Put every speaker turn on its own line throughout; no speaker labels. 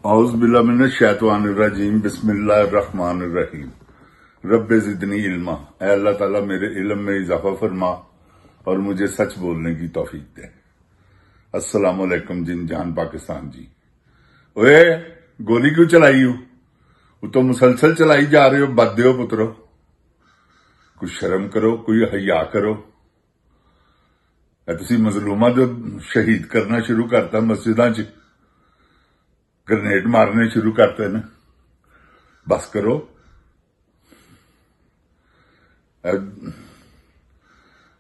औज़ुबिल्लाहिमिनश्शैतानिर्रजीम बिस्मिल्लाहिर्रहमानिर्रहीम। रब्बे ज़िदनी इल्मा। ऐ अल्लाह ताला मेरे इल्म में इजाफा फरमा और मुझे सच बोलने की तौफीक दे। अस्सलाम वालेकुम जिन जान पाकिस्तान जी। ओए गोली क्यों चलाई हो? वो तो मुसलसल चलाई जा रहे हो, बददे हो पुत्रो। कुछ शर्म करो, कोई हया करो। तुसी मजलूमा जो शहीद करना शुरू करता मस्जिदां च, ग्रेनेड मारने शुरू करते हैं। बस करो।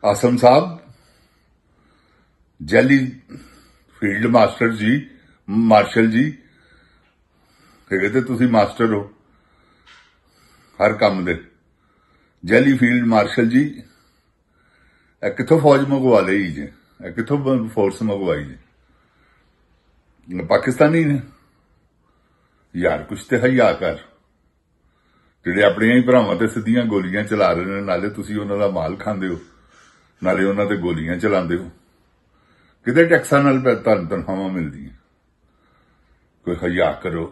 आसम साहब, जैली फील्ड मास्टर जी, मार्शल जी कहते तुसी मास्टर हो हर काम दे। जैली फील्ड मार्शल जी कितों फौज मंगवा ली जी, कितों फोर्स मंगवाई जी? पाकिस्तानी ने। यार कुछ तो हया कर। ਜਿਹੜੇ ਆਪਣੀਆਂ ਹੀ ਭਰਾਵਾਂ ਤੇ ਸਿੱਧੀਆਂ ਗੋਲੀਆਂ ਚਲਾ ਰਹੇ ਨੇ, ਨਾਲੇ ਤੁਸੀਂ ਉਹਨਾਂ ਦਾ ਮਾਲ ਖਾਂਦੇ ਹੋ, ਨਾਲੇ ਉਹਨਾਂ ਤੇ ਗੋਲੀਆਂ ਚਲਾਉਂਦੇ ਹੋ। ਕਿਤੇ ਟੈਕਸਾਂ ਨਾਲ ਤੁਹਾਨੂੰ ਤਨਖਾਹਾਂ ਮਿਲਦੀਆਂ। ਕੋਈ ਹਯਾ ਕਰੋ।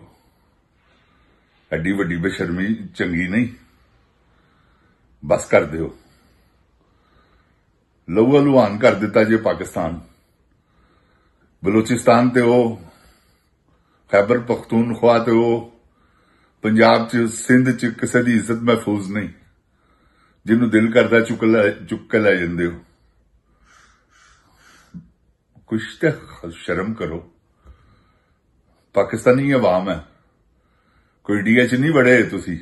ਐਡੀ ਵੱਡੀ ਬੇਸ਼ਰਮੀ ਚੰਗੀ ਨਹੀਂ। ਬਸ ਕਰ ਦਿਓ। ਲਹੂ ਲੁਹਾਨ ਕਰ ਦਿੱਤਾ ਜੇ ਪਾਕਿਸਤਾਨ। ਬਲੋਚਿਸਤਾਨ ਤੇ ਉਹ, खैबर पख्तूनख्वा ते वो, पंजाब च सिंध च किसी की इज्जत महफूज नहीं। जिन्हों दिल करता चुक के लै जाते हो। कुछ तो शर्म करो। पाकिस्तानी अवाम है। कोई इंडिया च नहीं वड़े तुसी।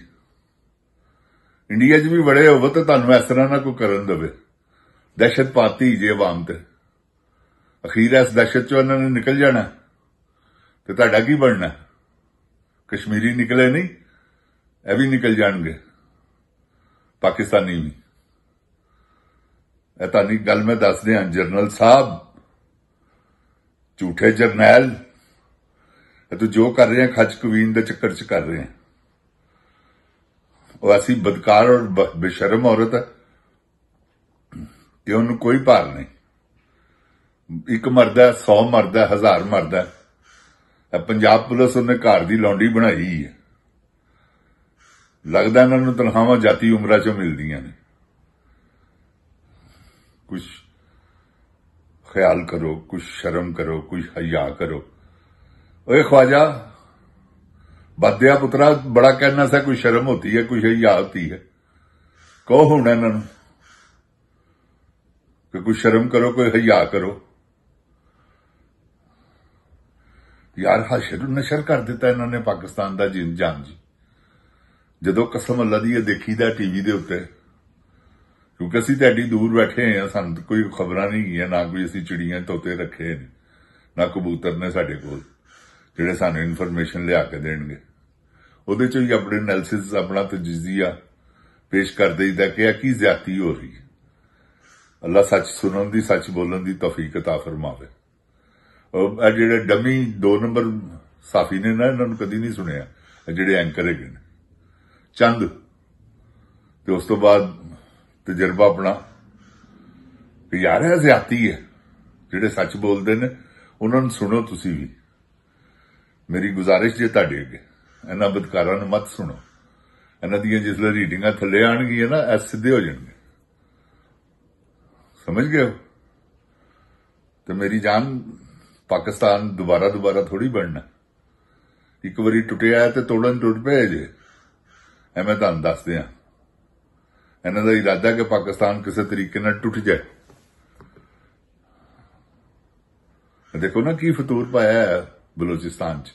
इंडिया च भी वड़े हो तो तुहानू इस तरह ना कोई करन देवे। दहशत पाती जे अवाम ते। अखीर इस दहशत चो इन्होंने निकल जाना तो तुहाडा की बनना? कश्मीरी निकले नहीं, यह भी निकल जाएंगे, पाकिस्तानी भी। तुहानू गल मैं दस दियां, जनरल साहब, झूठे जरनैल, तो जो कर रहे हैं खच कवीन के चक्कर च कर रहे हैं। वो ऐसी बदकार और बेशरम औरत है कि उन्होंने कोई भार नहीं। एक मर्द है, 100 मर्द है, 1000 मर्द है। पंजाब पुलिस उन्हें घर की लौंडी बनाई है। लगता इन्होंने तनखावां जाती उमरा चो मिलदियां ने। कुछ ख्याल करो, कुछ शर्म करो, कुछ हया करो। ओए ख्वाजा, बदया पुत्रा, बड़ा कहना सा कोई शर्म होती है, कोई हया होती है। कहो हुण इन्होंने कि कोई शर्म करो, कोई हया करो। यार हशर नशर कर दिता इन्होंने पाकिस्तान का जिन जान जी। जदों कसम अल्लाह दी देखीदा टीवी दे उत्ते, क्योंकि असीं तो एडी दूर बैठे हैं, सानूं कोई खबर नहीं है, ना कोई असीं चिड़ियां तोते रखे ने, ना कबूतर ने साडे कोल जिहड़े सानूं इन्फॉर्मेशन लिया के देणगे। उहदे चों ही अपने एनालिसिस, अपना तजजिया पेश कर देईदा कि की ज्यादती हो रही है। अल्लाह सच सुनन दी, सच बोलन दी तौफीक अता फरमावे। ਜਿਹੜੇ डमी 2 नंबर साफी ने ना, इन्होंने कदी नहीं सुनिया। ਜਿਹੜੇ एंकर है चंद, तो उस तो बाद तजर्बा अपना कि यार है ज्यादती है। ਜਿਹੜੇ सच बोलते ने उन्होंने सुनो। तुसी भी मेरी गुजारिश जे तुहाडे अगे, इन्हां बदकारां नूं मत सुनो। इन्हां दीयां जिसले रीडिंगां थल्ले आणगीआं ना, ऐ सीधे हो जाणगे। समझ गए हो? तो मेरी जान, पाकिस्तान दोबारा थोड़ी बनना। एक बारी टुटिया है तो तोड़न टुट पे जे। मैं तुहानू दस दियां, इन्हां दा इरादा कि पाकिस्तान किसी तरीके नाल टुट जाए। देखो ना की फतूर पाया है बलोचिस्तान च।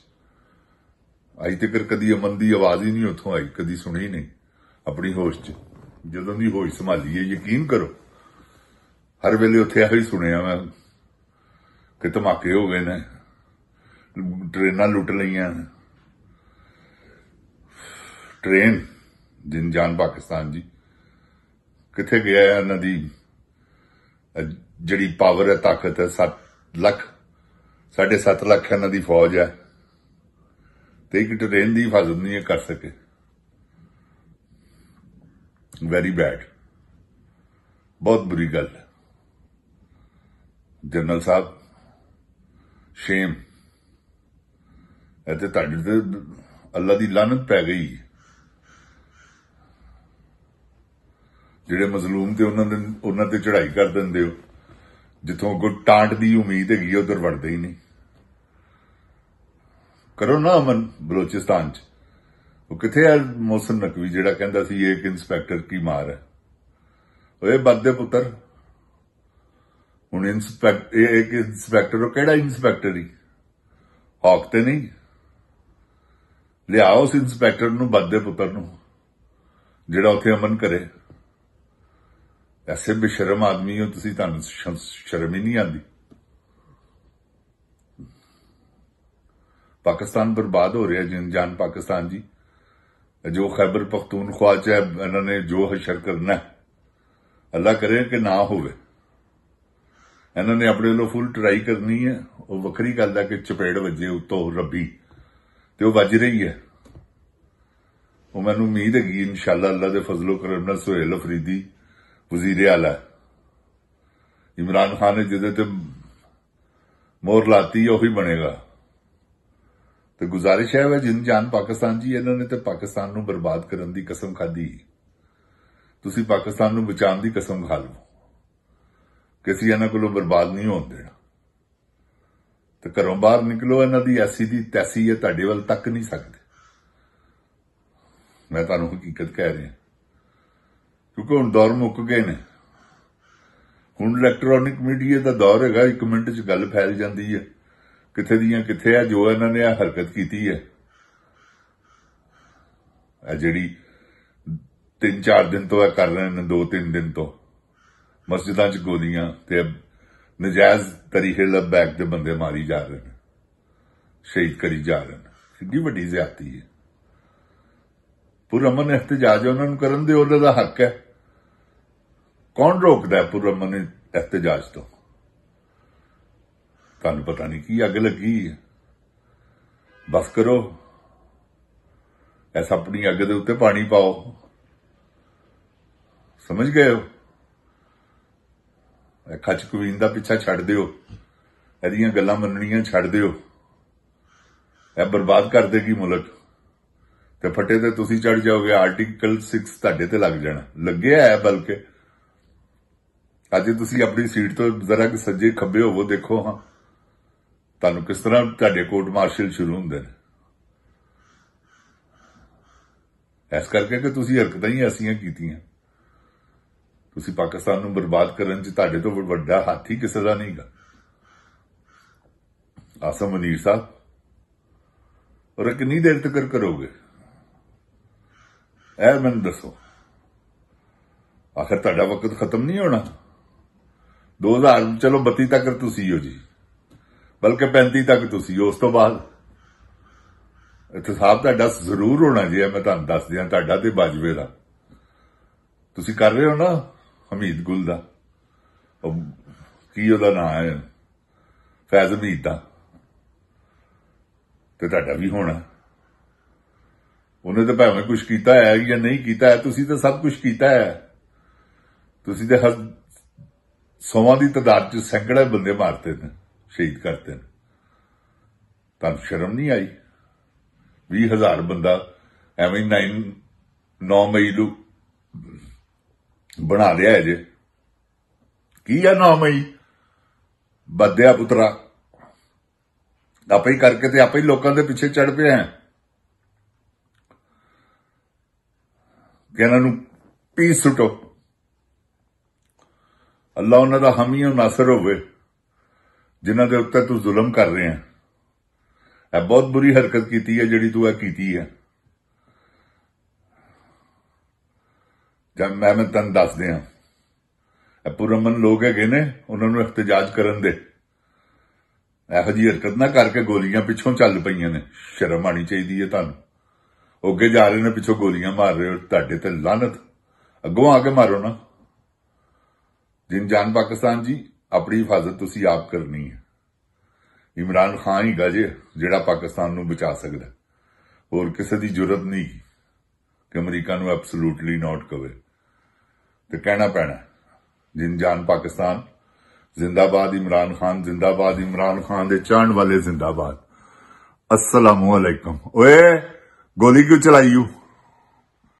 अज तक कदी अमन की आवाज ही नहीं उथों आई, कदी सुनी नहीं अपनी होश च। जदों दी होश संभाली है, यकीन करो हर वेले उत्थे ही सुनिया मैं कि धमाके हो गए ने, ट्रेनां लुट लईआं। ट्रेन जिन जान पाकिस्तान जी किथे गया है? इन्हां दी जिहड़ी पावर है, ताकत है, 7 लाख 7.5 लाख इन्हां दी फौज है, तो एक ट्रेन की हिफाजत नहीं कर सके। वेरी बैड, बहुत बुरी गल है। जनरल साहब, शेम। ਤੇ ਤੁਹਾਡੇ ਤੇ ਅੱਲਾ ਦੀ ਲਾਨਤ ਪੈ ਗਈ। ਜਿਹੜੇ ਮਜ਼ਲੂਮ ਤੇ ਉਹਨਾਂ ਤੇ ਚੜ੍ਹਾਈ ਕਰ ਦਿੰਦੇ ਹੋ, ਜਿੱਥੋਂ ਅੱਗੋਂ ਟਾਂਟ ਦੀ ਉਮੀਦ ਹੈਗੀ ਉਧਰ ਵੜਦੇ ਹੀ ਨਹੀਂ। ਕਰੋ ਨਾ ਅਮਨ ਬਲੋਚਿਸਤਾਨ 'ਚ। ਉਹ ਕਿੱਥੇ ਆ ਮੋਹਸਨ ਨਕਵੀ ਜਿਹੜਾ ਕਹਿੰਦਾ ਸੀ ਇੱਕ ਇੰਸਪੈਕਟਰ ਕੀ ਮਾਰ ਹੈ? ਓਏ ਬੱਦੇ ਪੁੱਤਰ, ਹੁਣ ਇੱਕ ਇੰਸਪੈਕਟਰ, ਉਹ ਕਿਹੜਾ ਇੰਸਪੈਕਟਰ ਹੀ ਹੌਕ ਤੇ ਨਹੀਂ। ਲਿਆਓ ਉਸ ਇੰਸਪੈਕਟਰ ਨੂੰ, ਬੱਦੇ ਪੁੱਤਰ ਨੂੰ, ਜਿਹੜਾ ਉੱਥੇ ਅਮਨ ਕਰੇ। ਐਸੇ ਬੇਸ਼ਰਮ ਆਦਮੀ ਹੋ ਤੁਸੀਂ, ਤੁਹਾਨੂੰ ਸ਼ਰਮ ਹੀ ਨਹੀਂ ਆਉਂਦੀ। ਪਾਕਿਸਤਾਨ ਬਰਬਾਦ ਹੋ ਰਿਹਾ ਜਾਨ ਪਾਕਿਸਤਾਨ ਜੀ। ਜੋ ਖੈਬਰ ਪਖਤੂਨਖਵਾ 'ਚ ਇਹਨਾਂ ਨੇ ਜੋ ਹਸ਼ਰ ਕਰਨਾ, ਅੱਲਾ ਕਰੇ ਕਿ ਨਾ ਹੋਵੇ। ਇਹਨਾਂ ਨੇ ਆਪਣੇ ਵੱਲੋਂ ਫੁੱਲ ਟਰਾਈ ਕਰਨੀ ਹੈ। ਉਹ ਵੱਖਰੀ ਗੱਲ ਹੈ ਕਿ ਚਪੇੜ ਵੱਜੇ ਉੱਤੋਂ ਰੱਬੀ, ਤੇ ਉਹ ਵੱਜ ਰਹੀ ਹੈ। ਉਹ ਮੈਨੂੰ ਉਮੀਦ ਹੈਗੀ ਇਨਸ਼ਾਅੱਲਾ ਅੱਲਾ ਦੇ ਫਜ਼ਲੋ ਕਰਮ ਨਾਲ ਸੁਹੇਲ ਅਫਰੀਦੀ ਵਜ਼ੀਰ ਆਲਾ, ਇਮਰਾਨ ਖਾਨ ਨੇ ਜਿਹਦੇ ਤੇ ਮੋਹਰ ਲਾਤੀ ਉਹੀ ਬਣੇਗਾ। ਤੇ ਗੁਜ਼ਾਰਿਸ਼ ਹੈ ਜਿੰਨ ਜਾਨ ਪਾਕਿਸਤਾਨ ਜੀ, ਇਹਨਾਂ ਨੇ ਤੇ ਪਾਕਿਸਤਾਨ ਨੂੰ ਬਰਬਾਦ ਕਰਨ ਦੀ ਕਸਮ ਖਾਧੀ। ਤੁਸੀਂ ਪਾਕਿਸਤਾਨ ਨੂੰ ਬਚਾਉਣ ਦੀ ਕਸਮ ਖਾ ਲਓ ਕਿ ਅਸੀਂ ਇਹਨਾਂ ਕੋਲੋਂ ਬਰਬਾਦ ਨਹੀਂ ਹੋਣ ਦੇਣਾ। ਤੇ ਘਰੋਂ ਬਾਹਰ ਨਿਕਲੋ, ਇਹਨਾਂ ਦੀ ਐਸੀ ਦੀ ਤੈਸੀ ਹੈ, ਤੁਹਾਡੇ ਵੱਲ ਤੱਕ ਨਹੀਂ ਸਕਦੇ। ਮੈਂ ਤੁਹਾਨੂੰ ਹਕੀਕਤ ਕਹਿ ਰਿਹਾ, ਕਿਉਂਕਿ ਹੁਣ ਦੌਰ ਮੁੱਕ ਗਏ ਨੇ। ਹੁਣ ਇਲੈਕਟ੍ਰੋਨਿਕ ਮੀਡੀਆ ਦਾ ਦੌਰ ਹੈਗਾ, 1 ਮਿੰਟ 'ਚ ਗੱਲ ਫੈਲ ਜਾਂਦੀ ਹੈ ਕਿੱਥੇ ਦੀਆਂ ਕਿੱਥੇ ਹੈ। ਜੋ ਇਹਨਾਂ ਨੇ ਹਰਕਤ ਕੀਤੀ ਹੈ, ਇਹ ਜਿਹੜੀ 3-4 ਦਿਨ ਤੋਂ ਇਹ ਕਰ ਰਹੇ ਨੇ, 2-3 ਦਿਨ ਤੋਂ ਮਸਜਿਦਾਂ 'ਚ ਗੋਲੀਆਂ ਤੇ ਨਜਾਇਜ਼ ਤਰੀਕੇ ਲੱਭੈਕ ਦੇ ਬੰਦੇ ਮਾਰੀ ਜਾ ਰਹੇ ਨੇ, ਸ਼ਹੀਦ ਕਰੀ ਜਾ ਰਹੇ ਨੇ। ਕਿੰਨੀ ਵੱਡੀ ਜ਼ਿਆਦਤੀ ਹੈ। ਪੁਰਅਮਨ ਇhtਜਾਜ ਉਹਨਾਂ ਨੂੰ ਕਰਨ ਦੇ, ਉਹਨਾਂ ਦਾ ਹੱਕ ਹੈ। ਕੌਣ ਰੋਕਦਾ ਪੁਰਅਮਨ ਇhtਜਾਜ ਤੋਂ? ਤੁਹਾਨੂੰ ਪਤਾ ਨਹੀਂ ਕੀ ਅੱਗ ਲੱਗੀ ਹੈ। ਬਸ ਕਰੋ, ਐਸ ਆਪਣੀ ਅੱਗ ਦੇ ਉੱਤੇ ਪਾਣੀ ਪਾਓ। ਸਮਝ ਗਏ ਹੋ? ਖੱਚ ਕਵੀਨ ਦਾ ਪਿੱਛਾ ਛੱਡ ਦਿਓ, ਇਹਦੀਆਂ ਗੱਲਾਂ ਮੰਨਣੀਆਂ ਛੱਡ ਦਿਓ। ਇਹ ਬਰਬਾਦ ਕਰ ਦੇਗੀ ਮੁਲਕ, ਤੇ ਫੱਟੇ ਤੇ ਤੁਸੀਂ ਚੜ ਜਾਓਗੇ। ਆਰਟੀਕਲ 6 ਤੁਹਾਡੇ ਤੇ ਲੱਗ ਜਾਣਾ, ਲੱਗਿਆ ਹੈ। ਬਲਕਿ ਅੱਜ ਤੁਸੀਂ ਆਪਣੀ ਸੀਟ ਤੋਂ ਜ਼ਰਾ ਕਿ ਸੱਜੇ ਖੱਬੇ ਹੋਵੋ, ਦੇਖੋ ਹਾਂ ਤੁਹਾਨੂੰ ਕਿਸ ਤਰ੍ਹਾਂ ਤੁਹਾਡੇ ਕੋਰਟ ਮਾਰਸ਼ਲ ਸ਼ੁਰੂ ਹੁੰਦੇ ਨੇ। ਇਸ ਕਰਕੇ ਕਿ ਤੁਸੀਂ ਹਰਕਤਾਂ ਹੀ ਐਸੀਆਂ ਕੀਤੀਆਂ। ਤੁਸੀਂ ਪਾਕਿਸਤਾਨ ਨੂੰ ਬਰਬਾਦ ਕਰਨ 'ਚ ਤੁਹਾਡੇ ਤੋਂ ਵੱਡਾ ਹੱਥ ਹੀ ਕਿਸੇ ਦਾ ਨਹੀਂਗਾ। ਆਸਮ ਮਨੀਰ ਸਾਹਿਬ, ਔਰ ਕਿੰਨੀ ਦੇਰ ਤੱਕ ਕਰੋਗੇ? ਇਹ ਮੈਨੂੰ ਦੱਸੋ। ਆਖਰ ਤੁਹਾਡਾ ਵਕਤ ਖਤਮ ਨਹੀਂ ਹੋਣਾ। 2000 ਚਲੋ 32 ਤੱਕ ਤੁਸੀਂ ਹੋ ਜੀ, ਬਲਕਿ 35 ਤੱਕ ਤੁਸੀਂ ਹੋ। ਉਸ ਤੋਂ ਬਾਅਦ ਇਤਿਸਾਬ ਤੁਹਾਡਾ ਜ਼ਰੂਰ ਹੋਣਾ ਜੀ। ਮੈਂ ਤੁਹਾਨੂੰ ਦੱਸ ਦਿਆਂ, ਤੁਹਾਡਾ ਤੇ ਬਾਜਵੇ ਦਾ। ਤੁਸੀਂ ਕਰ ਰਹੇ ਹੋ ਨਾ ਹਮੀਦ ਗੁਲ ਦਾ, ਕੀ ਉਹਦਾ ਨਾਂ ਹੈ, ਫੈਜ਼ ਹਮੀਦ ਦਾ, ਤੇ ਤੁਹਾਡਾ ਵੀ ਹੋਣਾ। ਉਹਨੇ ਤਾਂ ਭਾਵੇਂ ਕੁਛ ਕੀਤਾ ਹੈ ਜਾਂ ਨਹੀਂ ਕੀਤਾ ਹੈ, ਤੁਸੀਂ ਤਾਂ ਸਭ ਕੁਛ ਕੀਤਾ ਹੈ। ਤੁਸੀਂ ਤਾਂ 100 ਦੀ ਤਾਦਾਦ 'ਚ ਸੈਂਕੜੇ ਬੰਦੇ ਮਾਰਤੇ ਨੇ, ਸ਼ਹੀਦ ਕਰਤੇ ਨੇ। ਤੁਹਾਨੂੰ ਸ਼ਰਮ ਨਹੀਂ ਆਈ? 20,000 ਬੰਦਾ ਐਵੇਂ 9 ਮਈ ਨੂੰ ਬਣਾ ਲਿਆ ਹੈ ਜੇ। ਕੀ ਆ 9 ਮਈ? ਬੱਦਿਆ ਪੁੱਤਰਾ, ਆਪੇ ਹੀ ਕਰਕੇ ਤੇ ਆਪੇ ਹੀ ਲੋਕਾਂ ਦੇ ਪਿੱਛੇ ਚੜ ਪਿਆ ਹੈ ਕਿ ਇਹਨਾਂ ਨੂੰ ਪੀਸ ਸੁੱਟੋ। ਅੱਲਾ ਉਹਨਾਂ ਦਾ ਹਾਮੀ ਔਰ ਨਾਸਰ ਹੋਵੇ ਜਿਨ੍ਹਾਂ ਦੇ ਉੱਤੇ ਤੂੰ ਜ਼ੁਲਮ ਕਰ ਰਿਹਾ। ਇਹ ਬਹੁਤ ਬੁਰੀ ਹਰਕਤ ਕੀਤੀ ਹੈ ਜਿਹੜੀ ਤੂੰ ਇਹ ਕੀਤੀ ਹੈ। ਜਦ ਮੈਂ ਤੈਨੂੰ ਦੱਸ ਦਿਆਂ, ਇਹ ਪੁਰਅਮਨ ਲੋਕ ਹੈਗੇ ਨੇ, ਉਹਨਾਂ ਨੂੰ ਇhtਜਾਜ ਕਰਨ ਦੇ। ਇਹੋ ਜਿਹੀ ਹਰਕਤ ਨਾ ਕਰਕੇ ਗੋਲੀਆਂ ਪਿੱਛੋਂ ਚੱਲ ਪਈਆਂ ਨੇ। ਸ਼ਰਮ ਆਣੀ ਚਾਹੀਦੀ ਹੈ ਤੁਹਾਨੂੰ। ਉਹ ਅੱਗੇ ਜਾ ਰਹੇ ਨੇ, ਪਿੱਛੋਂ ਗੋਲੀਆਂ ਮਾਰ ਰਹੇ ਹੋ। ਤੁਹਾਡੇ ਤੇ ਲਾਨਤ। ਅੱਗੋਂ ਆ ਕੇ ਮਾਰੋ ਨਾ। ਜਿਨ ਜਾਨ ਪਾਕਿਸਤਾਨ ਜੀ, ਆਪਣੀ ਹਿਫਾਜ਼ਤ ਤੁਸੀਂ ਆਪ ਕਰਨੀ ਹੈ। ਇਮਰਾਨ ਖਾਨ ਹੀ ਗਾ ਜਿਹੜਾ ਪਾਕਿਸਤਾਨ ਨੂੰ ਬਚਾ ਸਕਦਾ। ਹੋਰ ਕਿਸੇ ਦੀ ਜ਼ਰੂਰਤ ਨਹੀਂ ਕਿ ਅਮਰੀਕਾ ਨੂੰ ਐਬਸੋਲੂਟਲੀ ਨੋਟ ਕਵੇ। ਤੇ ਕਹਿਣਾ ਪੈਣਾ, ਜਿਨ ਜਾਨ ਪਾਕਿਸਤਾਨ ਜ਼ਿੰਦਾਬਾਦ, ਇਮਰਾਨ ਖਾਨ ਜ਼ਿੰਦਾਬਾਦ, ਇਮਰਾਨ ਖਾਨ ਦੇ ਚਾਹਣ ਵਾਲੇ ਜ਼ਿੰਦਾਬਾਦ। अस्सलामुअलैकुम। ओए गोली क्यों चलाई यू?